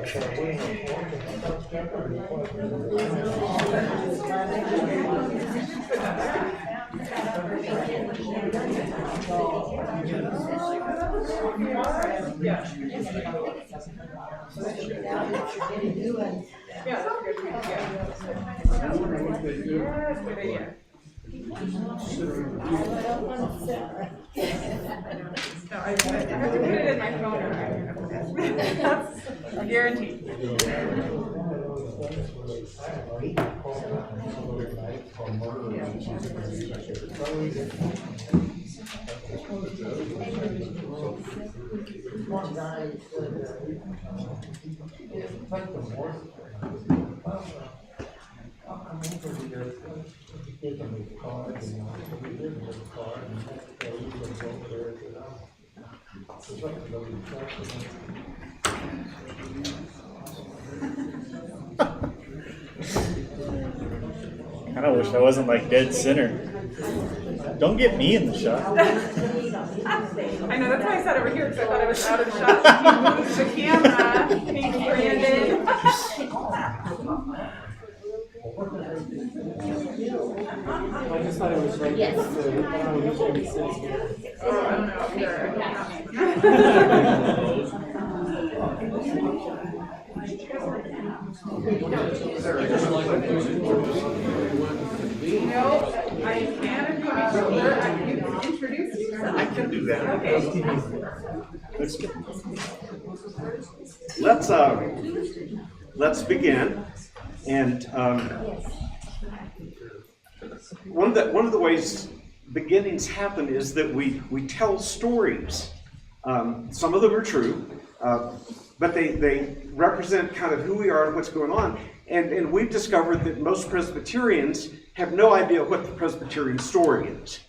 I have to put it in my phone. That's guaranteed. Kind of wish I wasn't like dead center. Don't get me in the shot. I know, that's why I sat over here, because I thought I was out of the shot. He moved the camera. Thank you, Brandon. I just thought it was right. Yes. Oh, I don't know. I can if you want to be sure. I can introduce you. I can do that. Okay. Let's begin. And one of the ways beginnings happen is that we tell stories. Some of them are true, but they represent kind of who we are and what's going on. And we've discovered that most Presbyterians have no idea what the Presbyterian story is.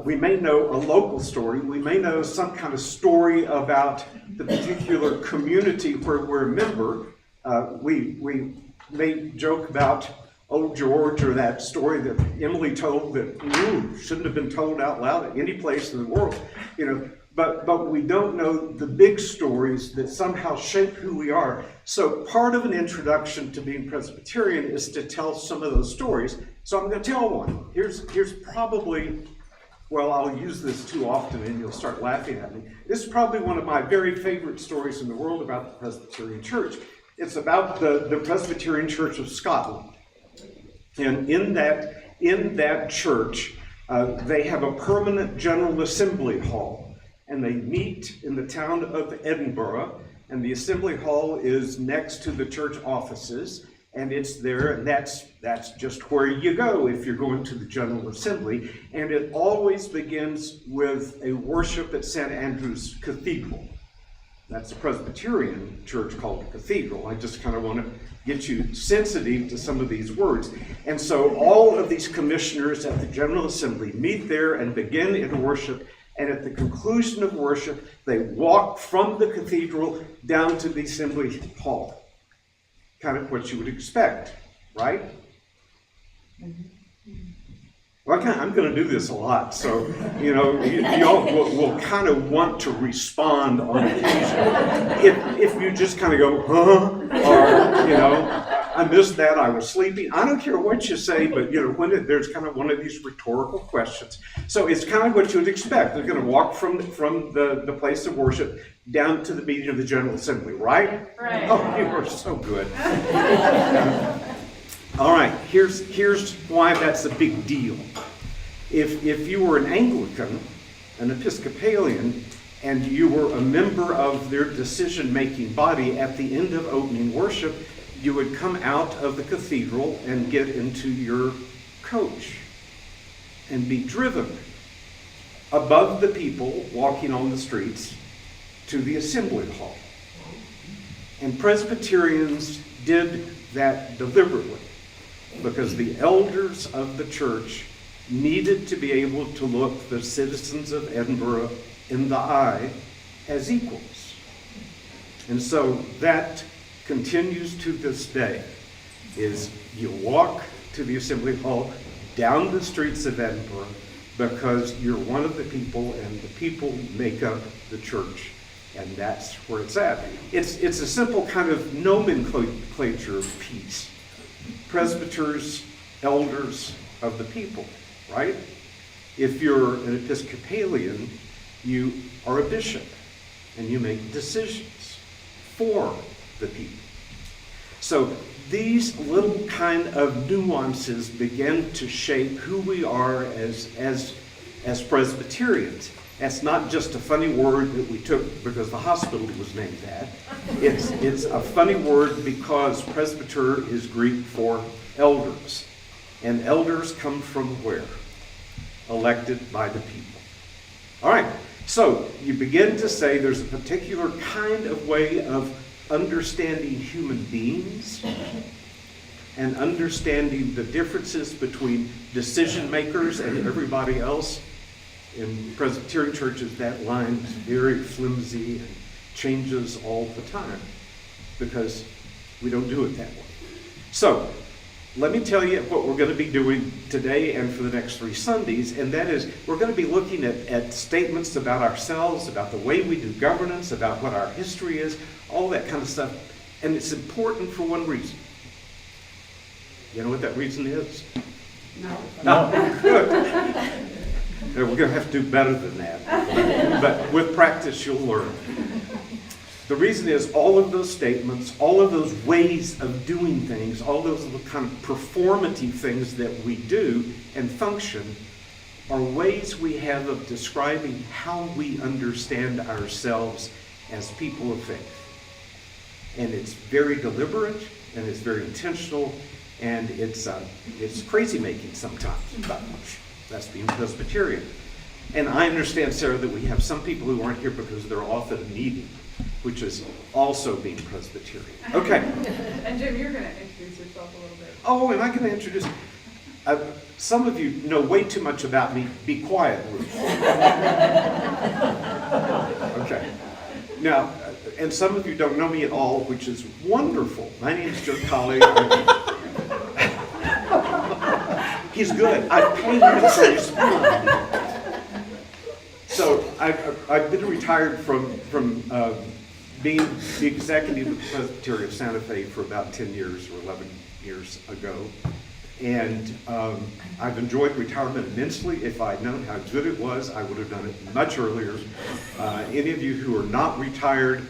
We may know a local story. We may know some kind of story about the particular community where we're a member. We may joke about Old George, or that story that Emily told that shouldn't have been told out loud at any place in the world, But we don't know the big stories that somehow shape who we are. So part of an introduction to being Presbyterian is to tell some of those stories. So I'm going to tell one. Here's probably, well, I'll use this too often and you'll start laughing at me. This is probably one of my very favorite stories in the world about the Presbyterian Church. It's about the Presbyterian Church of Scotland. And in that church, they have a permanent General Assembly Hall. And they meet in the town of Edinburgh, and the Assembly Hall is next to the church offices, and it's there, and that's just where you go if you're going to the General Assembly. And it always begins with a worship at St. Andrew's Cathedral. That's a Presbyterian church called a cathedral. I just kind of want to get you sensitive to some of these words. And so all of these commissioners at the General Assembly meet there and begin in worship. And at the conclusion of worship, they walk from the cathedral down to the Assembly Hall. Kind of what you would expect, right? Well, I'm going to do this a lot, so, y'all will kind of want to respond on occasion. If you just kind of go, huh? Or, I missed that, I was sleeping. I don't care what you say, but, when there's kind of one of these rhetorical questions. So it's kind of what you would expect. They're going to walk from the place of worship down to the meeting of the General Assembly, right? Right. Oh, you are so good. All right, here's why that's a big deal. If you were an Anglican, an Episcopalian, and you were a member of their decision-making body, at the end of opening worship, you would come out of the cathedral and get into your coach and be driven above the people walking on the streets to the Assembly Hall. And Presbyterians did that deliberately, because the elders of the church needed to be able to look the citizens of Edinburgh in the eye as equals. And so that continues to this day, is you walk to the Assembly Hall down the streets of Edinburgh because you're one of the people, and the people make up the church. And that's where it's at. It's a simple kind of nomenclature piece. Presbyters, elders of the people, right? If you're an Episcopalian, you are a bishop, and you make decisions for the people. So these little kind of nuances begin to shape who we are as Presbyterians. That's not just a funny word that we took because the hospital was named that. It's a funny word because presbyter is Greek for elders. And elders come from where? Elected by the people. All right, so you begin to say there's a particular kind of way of understanding human beings and understanding the differences between decision makers and everybody else. In Presbyterian churches, that line is very flimsy and changes all the time because we don't do it that way. So, let me tell you what we're going to be doing today and for the next 3 Sundays, and that is we're going to be looking at statements about ourselves, about the way we do governance, about what our history is, all that kind of stuff. And it's important for one reason. You know what that reason is? No. Good. We're going to have to do better than that. But with practice, you'll learn. The reason is all of those statements, all of those ways of doing things, all those little kind of performative things that we do and function are ways we have of describing how we understand ourselves as people of faith. And it's very deliberate, and it's very intentional, and it's crazy-making sometimes. But that's being Presbyterian. And I understand, Sarah, that we have some people who aren't here because they're off at a meeting, which is also being Presbyterian. Okay. And Jim, you're going to introduce yourself a little bit. Oh, am I going to introduce? Some of you know way too much about me. Be quiet, Ruth. Okay. Now, and some of you don't know me at all, which is wonderful. My name is Joe Colley. He's good. I pay him to say he's fine. So I've been retired from being the executive of the Presbytery of Santa Fe for about 10 years or 11 years ago. And I've enjoyed retirement immensely. If I'd known how good it was, I would have done it much earlier. Any of you who are not retired,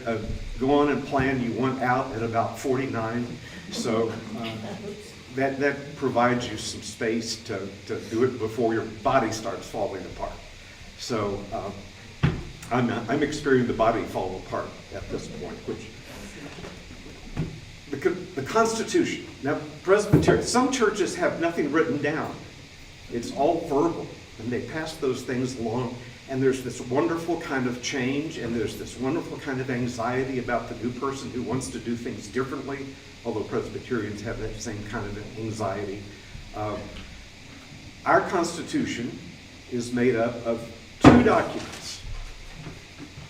go on and plan. You want out at about 49. So that provides you some space to do it before your body starts falling apart. So I'm experiencing the body fall apart at this point, which the Constitution. Now, Presbyterian, some churches have nothing written down. It's all verbal, and they pass those things along, and there's this wonderful kind of change, and there's this wonderful kind of anxiety about the new person who wants to do things differently, although Presbyterians have that same kind of anxiety. Our Constitution is made up of 2 documents.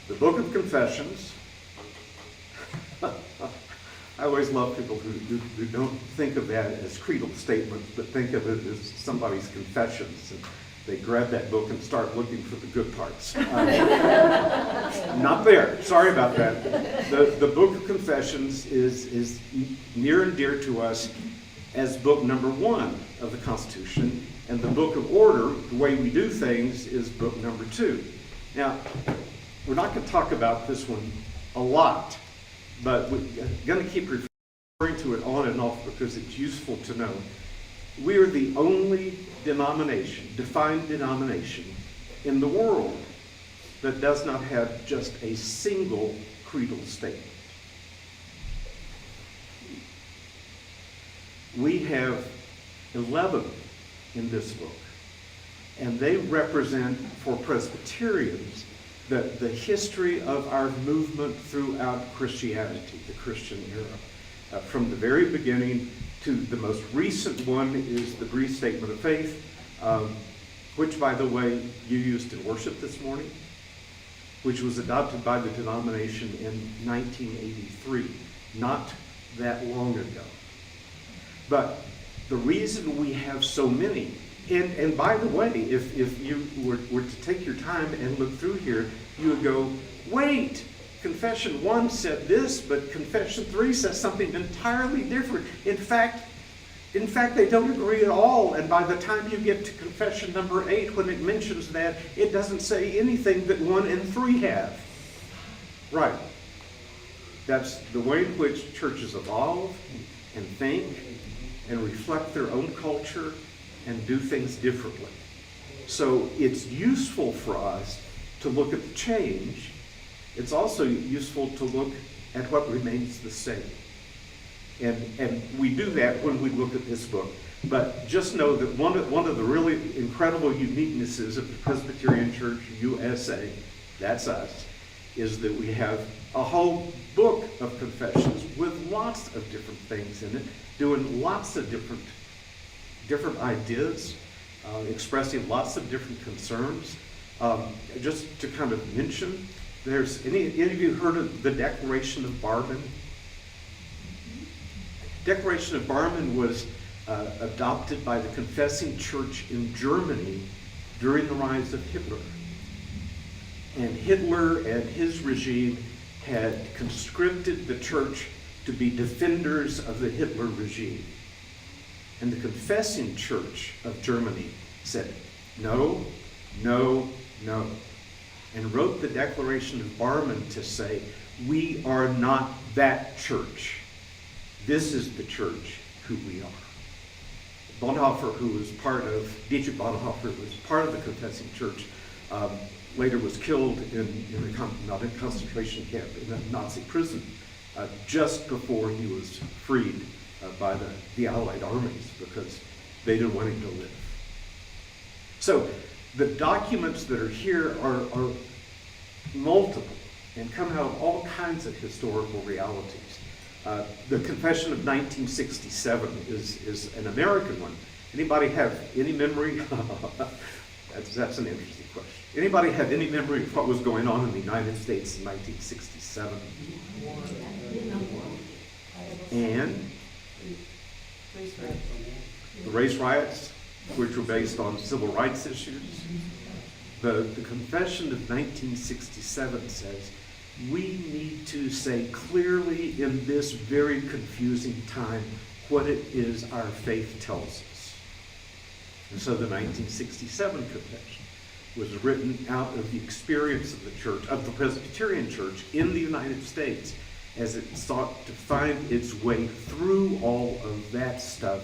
The Book of Confessions. I always love people who don't think of that as creedal statements, but think of it as somebody's confessions. And they grab that book and start looking for the good parts. Not there. Sorry about that. The Book of Confessions is near and dear to us as book number 1 of the Constitution. And the Book of Order, the way we do things, is book number 2. Now, we're not going to talk about this one a lot, but we're going to keep referring to it on and off because it's useful to know. We are the only denomination, defined denomination, in the world that does not have just a single creedal statement. We have 11 in this book, and they represent, for Presbyterians, the history of our movement throughout Christianity, the Christian era. From the very beginning to the most recent one is the Brief Statement of Faith, which, by the way, you used in worship this morning, which was adopted by the denomination in 1983, not that long ago. But the reason we have so many, and by the way, if you were to take your time and look through here, you would go, wait, Confession 1 said this, but Confession 3 says something entirely different. In fact, they don't agree at all, and by the time you get to Confession number 8, when it mentions that, it doesn't say anything that 1 and 3 have. Right. That's the way in which churches evolve and think and reflect their own culture and do things differently. So it's useful for us to look at the change. It's also useful to look at what remains the same. And we do that when we look at this book. But just know that one of the really incredible uniquenesses of the Presbyterian Church USA, that's us, is that we have a whole book of confessions with lots of different things in it, doing lots of different ideas, expressing lots of different concerns. Just to kind of mention, there's any of you heard of the Declaration of Barmen? Declaration of Barmen was adopted by the Confessing Church in Germany during the rise of Hitler. And Hitler and his regime had conscripted the church to be defenders of the Hitler regime. And the Confessing Church of Germany said, no, no, no, and wrote the Declaration of Barmen to say, we are not that church. This is the church who we are. Bonhoeffer, who was Dietrich Bonhoeffer was part of the Confessing Church, later was killed not in a concentration camp, in a Nazi prison, just before he was freed by the Allied armies, because they didn't want him to live. So the documents that are here are multiple and come out of all kinds of historical realities. The Confession of 1967 is an American one. Anybody have any memory? That's an interesting question. Anybody have any memory of what was going on in the United States in 1967? And the race riots, which were based on civil rights issues. The Confession of 1967 says, we need to say clearly in this very confusing time what it is our faith tells us. And so the 1967 Confession was written out of the experience of the church, of the Presbyterian Church in the United States, as it sought to find its way through all of that stuff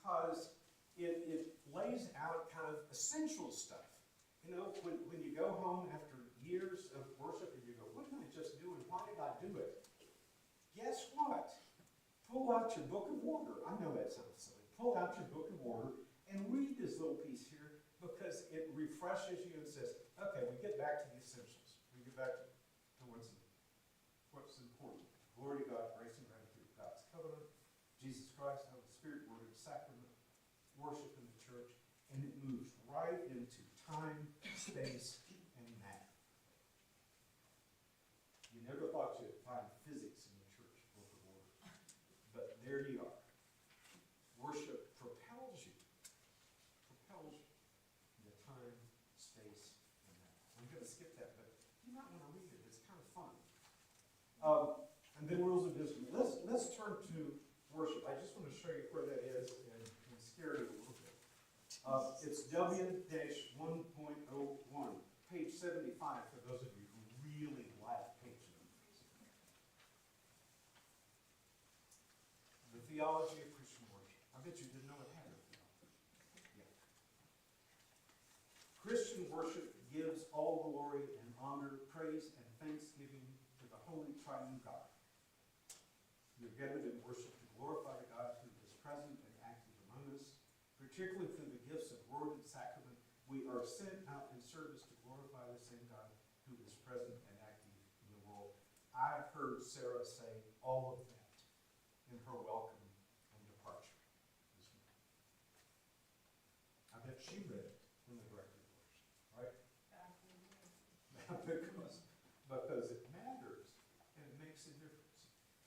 because it lays out kind of essential stuff. You know, when you go home after years of worship and you go, what did I just do and why did I do it? Guess what? Pull out your book of order. I know that sounds silly. Pull out your book of order and read this little piece here because it refreshes you and says, okay, we get back to the essentials. We get back to what's important. Glory to God, grace and gratitude, God's covenant, Jesus Christ, Holy Spirit, word and sacrament, worship in the church, and it moves right into time, space, and matter. You never thought you'd find physics in the church book of order, but there you are. Worship propels you into time, space, and matter. I'm going to skip that, but you might want to read it. It's kind of fun. And then rules of discipline. Let's turn to worship. I just want to show you where that is and scare you a little bit. It's W-1.01, page 75 for those of you who really like page numbers. The theology of Christian worship. I bet you didn't know it had a theology. Yeah. Christian worship gives all glory and honor, praise, and thanksgiving to the Holy Triune God. We are gathered in worship to glorify the God who is present and active among us, particularly through the gifts of word and sacrament. We are sent out in service to glorify the same God who is present and active in the world. I heard Sarah say all of that in her welcome and departure this morning. I bet she read it in the director's version, right? because it matters and it makes a difference.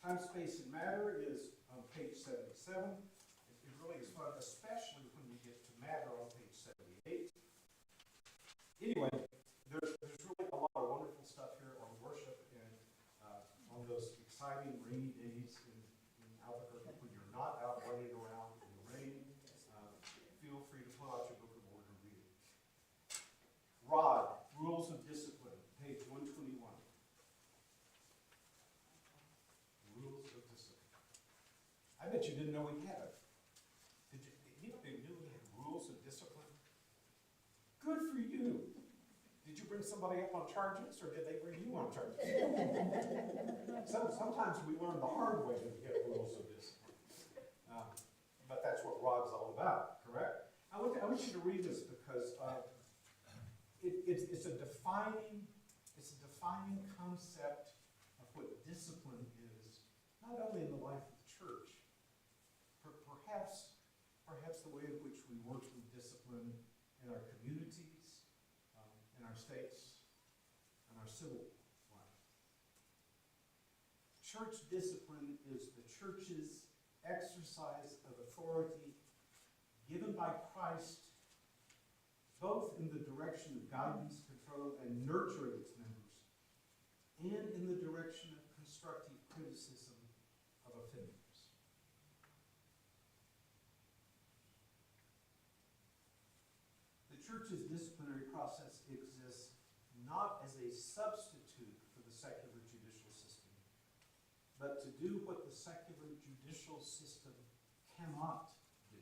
Time, space, and matter is on page 77. It really is fun, especially when you get to matter on page 78. Anyway, there's really a lot of wonderful stuff here on worship and on those exciting rainy days in Albuquerque when you're not out running around in the rain. Feel free to pull out your book of order and read it. Rod, Rules of Discipline, page 121. Rules of discipline. I bet you didn't know we had it. Did you knew we had rules of discipline? Good for you. Did you bring somebody up on charges, or did they bring you on charges? Sometimes we learn the hard way to get rules of discipline. But that's what Rod's all about, correct? I want you to read this because it's a defining concept of what discipline is, not only in the life of the church, but perhaps the way in which we work with discipline in our communities, in our states, and our civil life. Church discipline is the church's exercise of authority given by Christ, both in the direction of guidance, control, and nurture of its members, and in the direction of constructive criticism of offenders. The church's disciplinary process exists not as a substitute for the secular judicial system, but to do what the secular judicial system cannot do.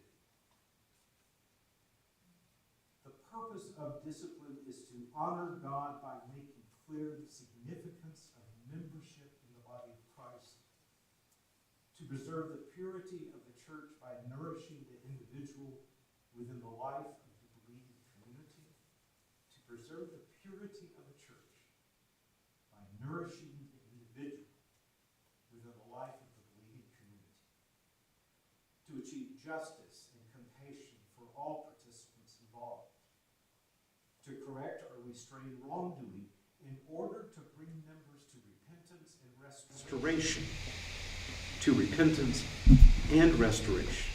The purpose of discipline is to honor God by making clear the significance of membership in the body of Christ, to preserve the purity of the church by nourishing the individual within the life of the believing community, to preserve the purity of the church by nourishing the individual within the life of the believing community, to achieve justice and compassion for all participants involved, to correct or restrain wrongdoing in order to bring members to repentance and restoration. To repentance and restoration.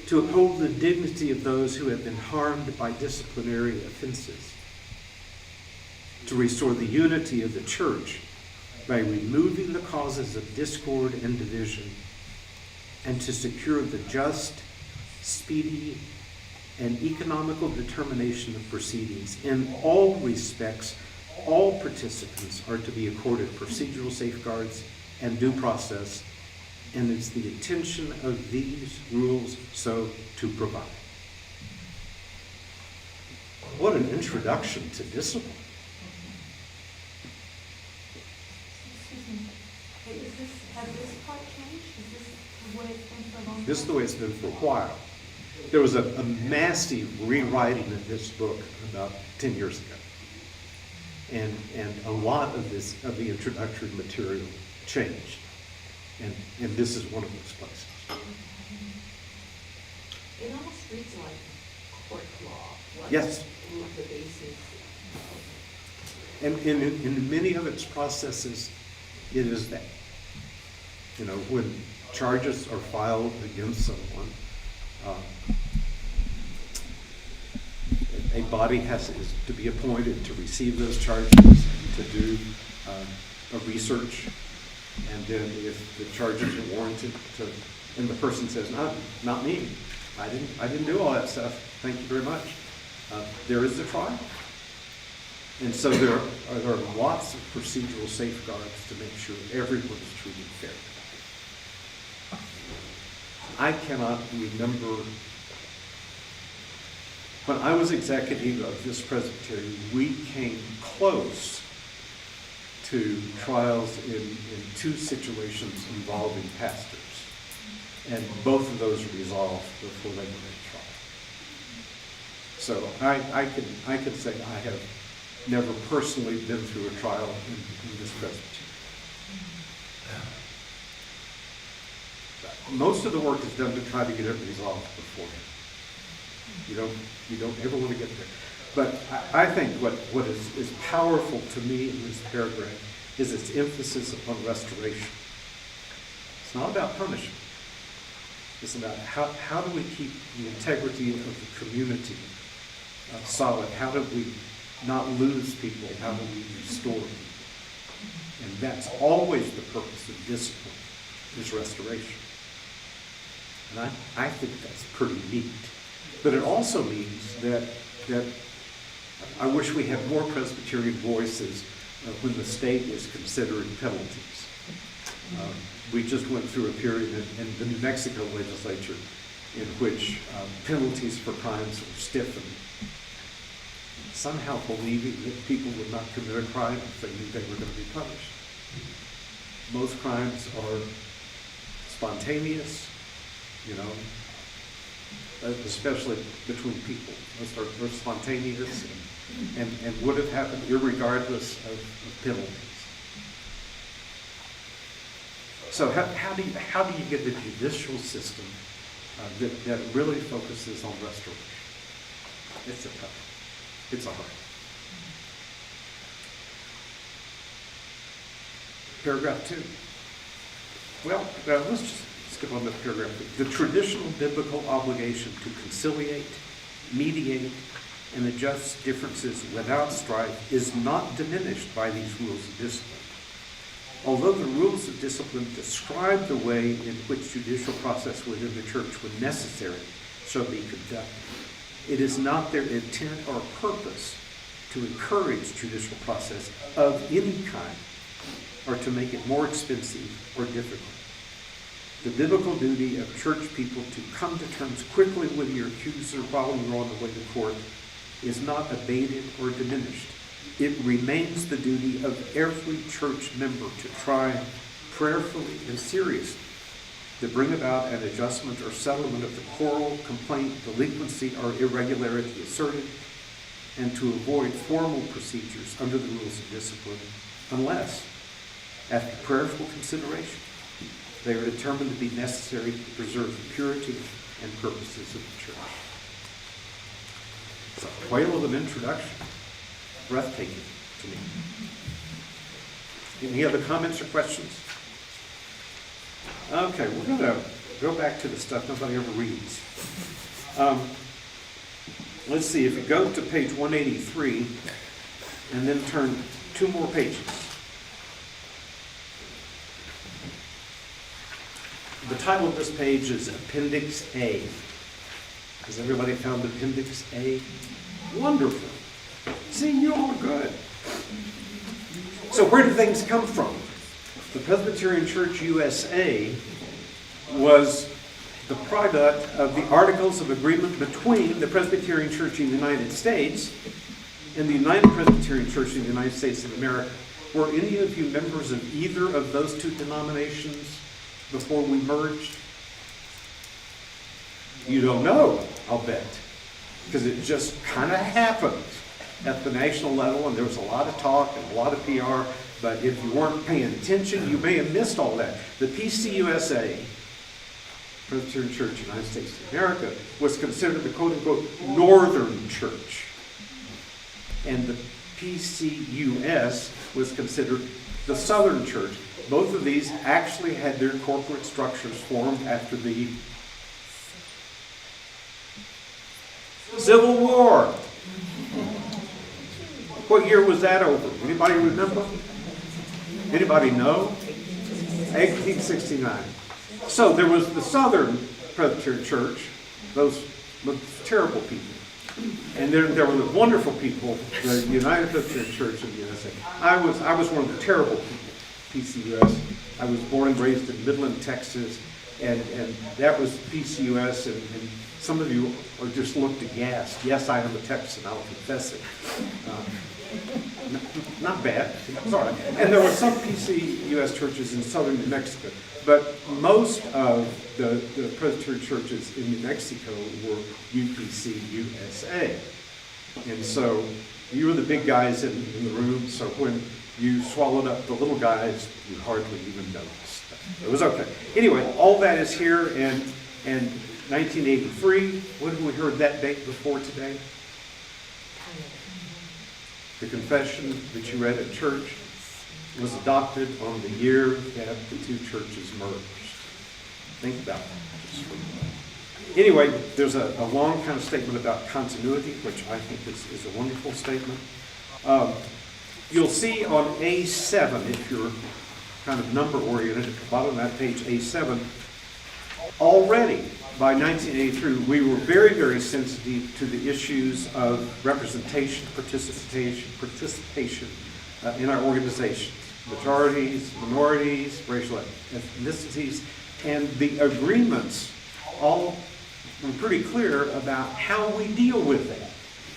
To uphold the dignity of those who have been harmed by disciplinary offenses. To restore the unity of the church by removing the causes of discord and division, and to secure the just, speedy, and economical determination of proceedings. In all respects, all participants are to be accorded procedural safeguards and due process and it's the intention of these rules so to provide. What an introduction to discipline. Has this part changed? Is this the way it's been for a long time? This is the way it's been for a while. There was a massive rewriting of this book about 10 years ago. And a lot of the introductory material changed. And this is one of those places. It almost reads like court law. What Yes. is the basis And in many of its processes, it is that. You know, when charges are filed against someone, a body is to be appointed to receive those charges, to do a research, and then if the charges are warranted, and the person says, not me, I didn't do all that stuff, thank you very much. There is a trial. And so there are lots of procedural safeguards to make sure everyone is treated fairly. I cannot remember, when I was executive of this presbytery, we came close to trials in two situations involving pastors. And both of those resolved before they went to trial. So I can say I have never personally been through a trial in this presbytery. Most of the work is done to try to get it resolved beforehand. You don't ever want to get there. But I think what is powerful to me in this paragraph is its emphasis upon restoration. It's not about punishment. It's about how do we keep the integrity of the community solid? How do we not lose people? How do we restore people? And that's always the purpose of discipline, is restoration. And I think that's pretty neat. But it also means that I wish we had more Presbyterian voices when the state is considering penalties. We just went through a period in the New Mexico legislature in which penalties for crimes were stiffened, somehow believing that people would not commit a crime if they knew they were going to be punished. Most crimes are spontaneous, especially between people. Most are spontaneous and would have happened irregardless of penalties. So how do you get the judicial system that really focuses on restoration? It's a hard. Paragraph 2. Well, let's just skip on to paragraph 2. The traditional biblical obligation to conciliate, mediate, and adjust differences without strife is not diminished by these rules of discipline. Although the rules of discipline describe the way in which judicial process within the church, when necessary, shall be conducted, it is not their intent or purpose to encourage judicial process of any kind or to make it more expensive or difficult. The biblical duty of church people to come to terms quickly with your accuser while you're on the way to court is not abated or diminished. It remains the duty of every church member to try prayerfully and seriously to bring about an adjustment or settlement of the quarrel, complaint, delinquency, or irregularity asserted, and to avoid formal procedures under the rules of discipline unless, after prayerful consideration, they are determined to be necessary to preserve the purity and purposes of the church. It's a whale of an introduction. Breathtaking to me. Any other comments or questions? Okay, we're going to go back to the stuff nobody ever reads. Let's see, if you go to page 183 and then turn 2 more pages. The title of this page is Appendix A. Has everybody found Appendix A? Wonderful. See, you all are good. So where do things come from? The Presbyterian Church USA was the product of the Articles of Agreement between the Presbyterian Church in the United States and the United Presbyterian Church in the United States of America. Were any of you members of either of those two denominations before we merged? You don't know, I'll bet, because it just kind of happened at the national level, and there was a lot of talk and a lot of PR, but if you weren't paying attention, you may have missed all that. The PCUSA, Presbyterian Church, United States of America, was considered the quote-unquote Northern Church. And the PCUS was considered the Southern Church. Both of these actually had their corporate structures formed after the Civil War. What year was that over? Anybody remember? Anybody know? 1869. So there was the Southern Presbyterian Church, those terrible people. And there were the wonderful people, the United Presbyterian Church of the USA. I was one of the terrible people, PCUS. I was born and raised in Midland, Texas, and that was PCUS, and some of you are just looked aghast. Yes, I am a Texan, I'll confess it. Not bad, it's all right. And there were some PCUS churches in southern New Mexico, but most of the Presbyterian churches in New Mexico were UPC-USA. And so you were the big guys in the room, so when you swallowed up the little guys, you hardly even noticed. It was okay. Anyway, all that is here, and 1983, when have we heard that date before today? The confession that you read at church was adopted on the year that the two churches merged. Think about that. Anyway, there's a long kind of statement about continuity, which I think is a wonderful statement. You'll see on A7, if you're kind of number oriented, at the bottom of that page, A7, already by 1983, we were very, very sensitive to the issues of representation, participation in our organizations. Majorities, minorities, racial ethnicities, and the agreements all were pretty clear about how we deal with that.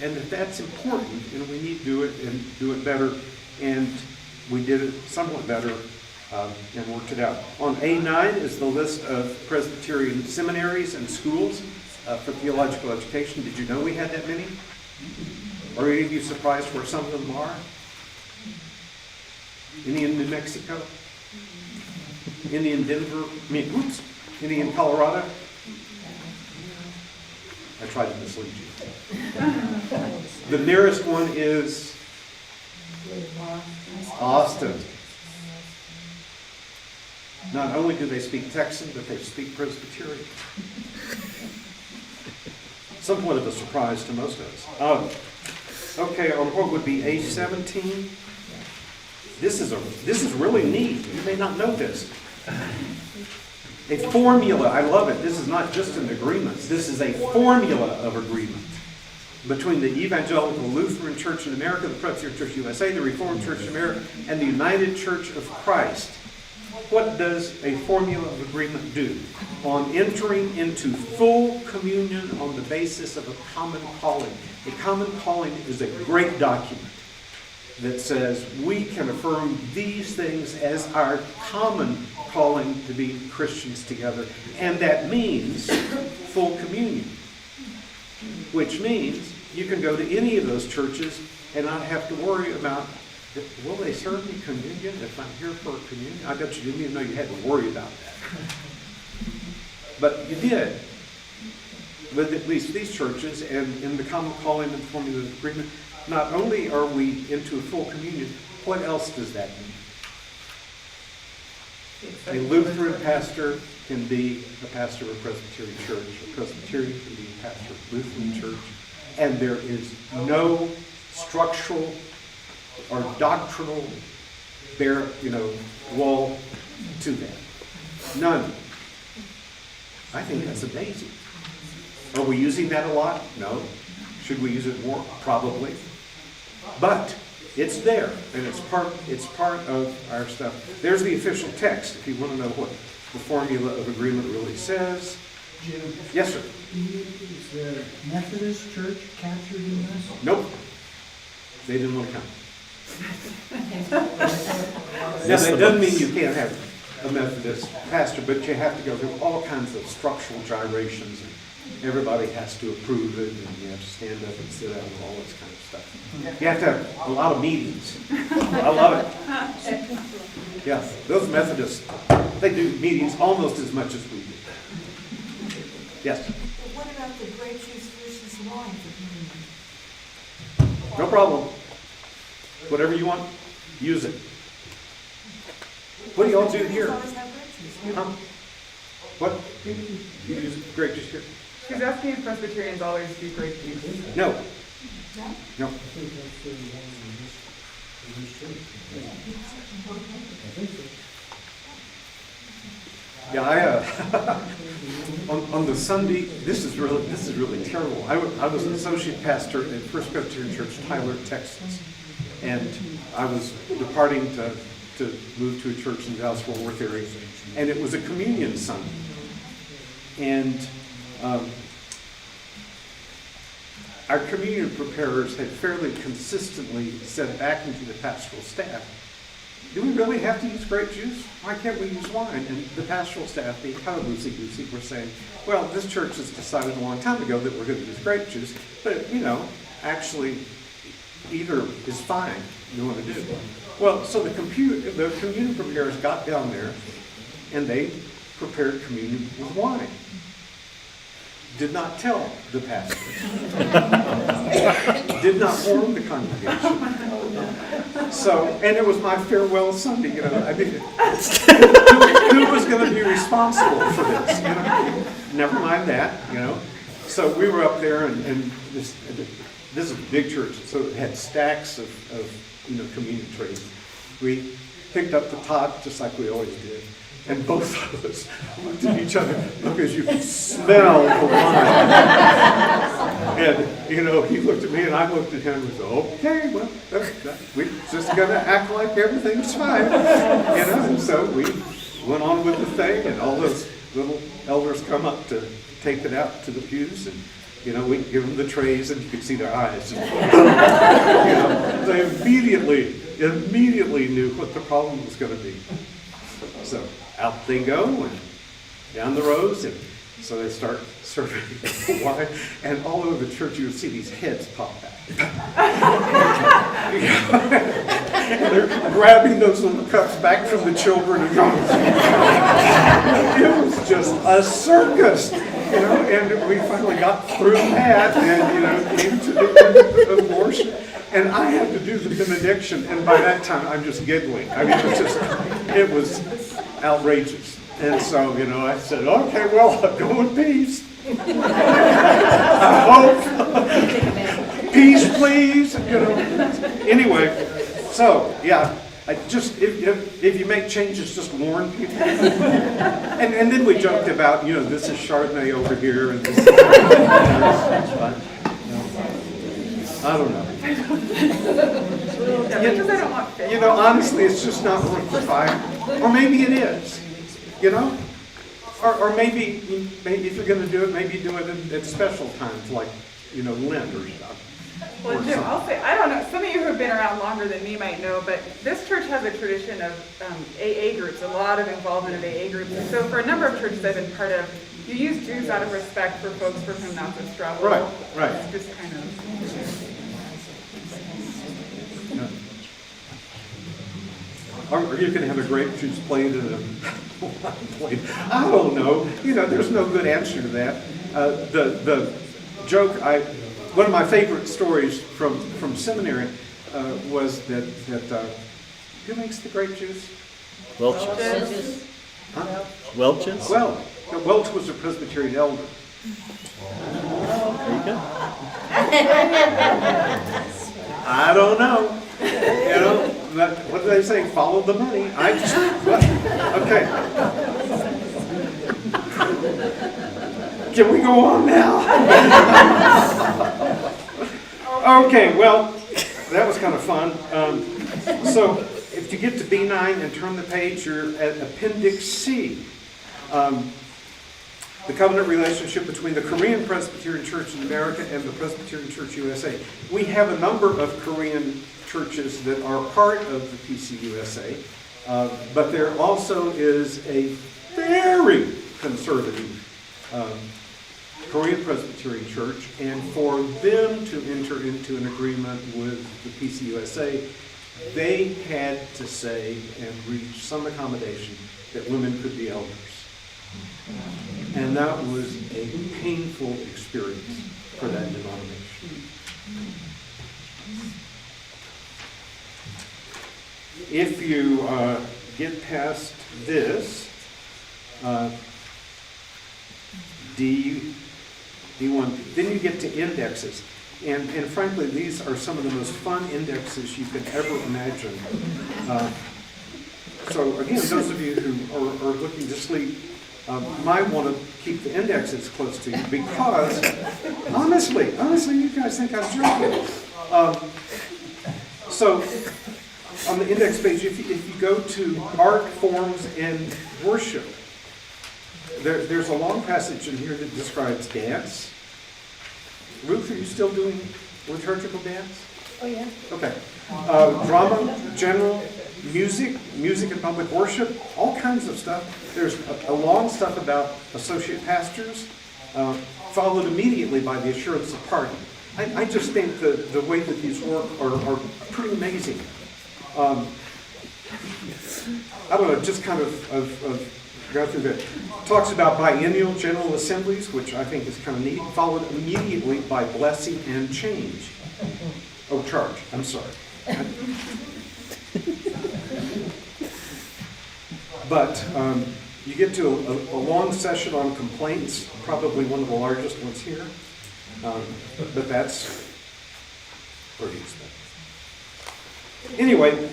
And that that's important, and we need to do it and do it better. And we did it somewhat better and worked it out. On A9 is the list of Presbyterian seminaries and schools for theological education. Did you know we had that many? Are any of you surprised where some of them are? Any in New Mexico? Any in Denver? Any in Colorado? I tried to mislead you. The nearest one is Austin. Not only do they speak Texan, but they speak Presbyterian. Somewhat of a surprise to most of us. Okay, on what would be A17? This is really neat. You may not know this. A formula. I love it. This is not just an agreement. This is a formula of agreement between the Evangelical Lutheran Church in America, the Presbyterian Church USA, the Reformed Church in America, and the United Church of Christ. What does a formula of agreement do? On entering into full communion on the basis of a common calling. A common calling is a great document that says we can affirm these things as our common calling to be Christians together. And that means full communion, which means you can go to any of those churches and not have to worry about, will they serve me communion if I'm here for communion? I bet you didn't even know you had to worry about that. But you did. With at least these churches, and in the common calling and formula of agreement, not only are we into a full communion, what else does that mean? A Lutheran pastor can be a pastor of a Presbyterian church. A Presbyterian can be a pastor of a Lutheran church. And there is no structural or doctrinal wall to that. None. I think that's amazing. Are we using that a lot? No. Should we use it more? Probably. But it's there, and it's part of our stuff. There's the official text, if you want to know what the formula of agreement really says. Jim, Yes, sir. is the Methodist Church captured in this? Nope. They didn't want to come. Now, that doesn't mean you can't have a Methodist pastor, but you have to go through all kinds of structural gyrations, and everybody has to approve it, and you have to stand up and sit down and all this kind of stuff. You have to have a lot of meetings. I love it. Yeah, those Methodists, they do meetings almost as much as we do. Yes, But what about the grape juice versus wine for communion? no problem. Whatever you want, use it. What do y'all do here? Always have grape juice. Huh? What? You use grape juice here? She's asking if Presbyterians always do grape juice. No, No? no. I think that's the one in this church. I think so. Yeah, on the Sunday, this is really terrible. I was an associate pastor at First Presbyterian Church, Tyler, Texas, and I was departing to move to a church in the Dallas-Fort Worth area, and it was a communion Sunday, and our communion preparers had fairly consistently said back into the pastoral staff, do we really have to use grape juice? Why can't we use wine? And the pastoral staff, being kind of loosey-goosey, were saying, well, this church has decided a long time ago that we're going to use grape juice, but, actually, either is fine, you want to do. Well, so the communion preparers got down there, and they prepared communion with wine. Did not tell the pastor. Did not warn the congregation. So, and it was my farewell Sunday, I mean, who was going to be responsible for this, Never mind that, So we were up there, and this is a big church, so it had stacks of communion trays. We picked up the top just like we always did. And both of us looked at each other because you could smell the wine. And, he looked at me and I looked at him and said, okay, well, we're just going to act like everything's fine. And so we went on with the thing, and all those little elders come up to take it out to the pews, and, we give them the trays, and you could see their eyes. They immediately knew what the problem was going to be. So out they go, and down the rows, and so they start serving wine, and all over the church you would see these heads pop out. And they're grabbing those little cups back from the children and going. It was just a circus, and we finally got through that, and came to the abortion. And I had to do the benediction, and by that time I'm just giggling. I mean, it was outrageous. And so, I said, okay, well, I'll go in peace. I hope. Peace, please. Anyway, so, yeah, if you make changes, just warn people. And then we joked about, this is Chardonnay over here, and this is I don't know. Because I don't want fish. Honestly, it's just not worth the fight. Or maybe it is, Or maybe if you're going to do it, maybe do it at special times, like, Lent or stuff. Well, Jim, I'll say, I don't know, some of you who have been around longer than me might know, but this church has a tradition of AA groups, a lot of involvement of AA groups. And so for a number of churches I've been part of, you use juice out of respect for folks for whom not to struggle. Right. It's just kind of... Or you can have a grape juice plate and a wine plate. I don't know. There's no good answer to that. The joke, one of my favorite stories from seminary was that who makes the grape juice? Welch's. Huh? Welch's? Well, Welch was a Presbyterian elder. There you go. I don't know. What do they say? Follow the money. Okay. Can we go on now? Okay, well, that was kind of fun. So if you get to B9 and turn the page, you're at Appendix C. The covenant relationship between the Korean Presbyterian Church in America and the Presbyterian Church USA. We have a number of Korean churches that are part of the PCUSA, but there also is a very conservative Korean Presbyterian Church, and for them to enter into an agreement with the PCUSA, they had to say and reach some accommodation that women could be elders. And that was a painful experience for that denomination. If you get past this, D1, then you get to indexes. And frankly, these are some of the most fun indexes you could ever imagine. So again, those of you who are looking to sleep might want to keep the indexes close to you because, honestly, you guys think I'm joking. So on the index page, if you go to art, forms, and worship, there's a long passage in here that describes dance. Ruth, are you still doing liturgical dance? Oh, yeah. Okay. Drama, general, music and public worship, all kinds of stuff. There's a long stuff about associate pastors, followed immediately by the assurance of pardon. I just think the way that these work are pretty amazing. I don't know, just kind of go through that. Talks about biennial general assemblies, which I think is kind of neat, followed immediately by blessing and change. Oh, charge, I'm sorry. But you get to a long session on complaints, probably one of the largest ones here. But that's pretty expensive. Anyway,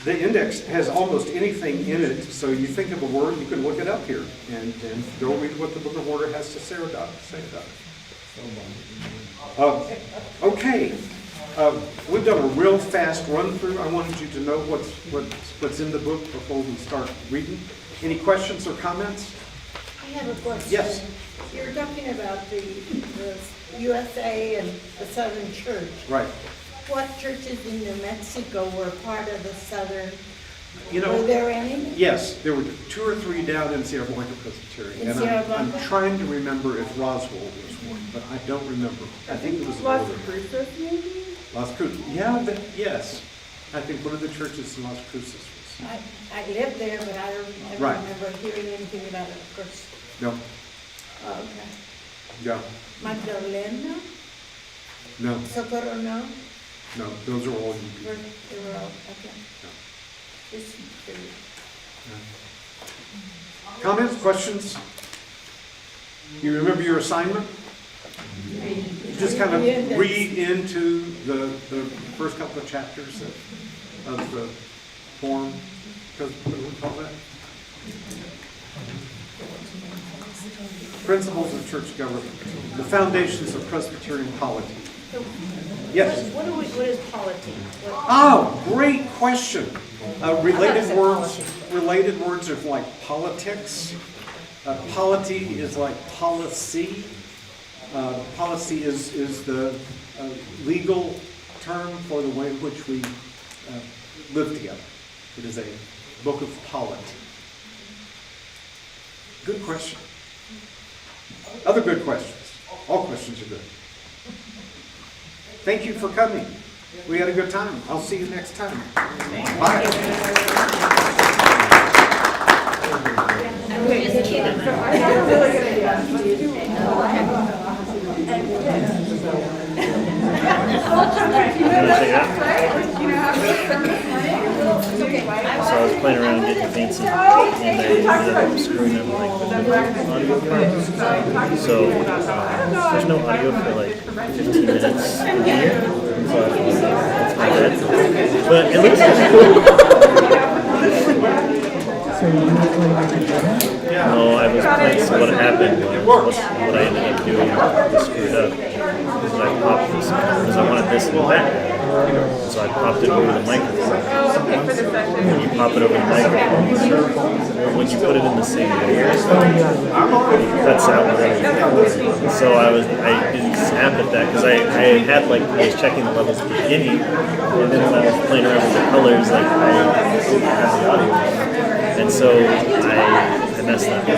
the index has almost anything in it, so you think of a word, you can look it up here and go read what the Book of Order has to say about it. Okay, we've done a real fast run through. I wanted you to know what's in the book before we start reading. Any questions or comments? I have a question. Yes. You're talking about the USA and the Southern Church. Right. What churches in New Mexico were part of the Southern? You know, were there any? Yes, there were 2 or 3 down in Sierra Blanca Presbyterian. In And Sierra I'm Blanca? trying to remember if Roswell was one, but I don't remember. I think it was Las Northern. Cruces, maybe? Las Cruces. Yeah, yes. I think one of the churches in Las Cruces was. I lived there, but I don't ever Right. remember hearing anything about it, of course. No. Oh, okay. Yeah. Magdalena? No. Socorro, no? No. Those are all They UP. were all, okay. No. Just curious. Comments, questions? You remember your assignment? Just kind of read into the first couple of chapters of the form. Because what do we call that? Principles of church government. The foundations of Presbyterian polity. Yes? What is polity? Oh, great question. Related said words. Related words are like politics. Polity is like policy. Policy is the legal term for the way in which we live together. It is a book of polity. Good question. Other good questions. All questions are good. Thank you for coming. We had a good time. I'll see you next time. Bye. Okay, so I have a really good idea. Let's do right? You know how to sermon this morning? It's okay. So I was playing around getting fancy, and they ended up screwing up like the audio part. So there's no audio for like 15 minutes. So I thought, that's my bad. But it looks like So you were playing like a drum? No, I was playing. So what happened was what I ended up doing was screwed up. Is I popped this because I wanted this in the background. So I popped it over the microphone. Oh, okay, for the session. When you pop it over the microphone, when you put it in the same layer, it cuts out with everything. So I didn't snap at that because I was checking the levels at the beginning, and then when I was playing around with the colors, like I didn't have the audio, and so I messed that up.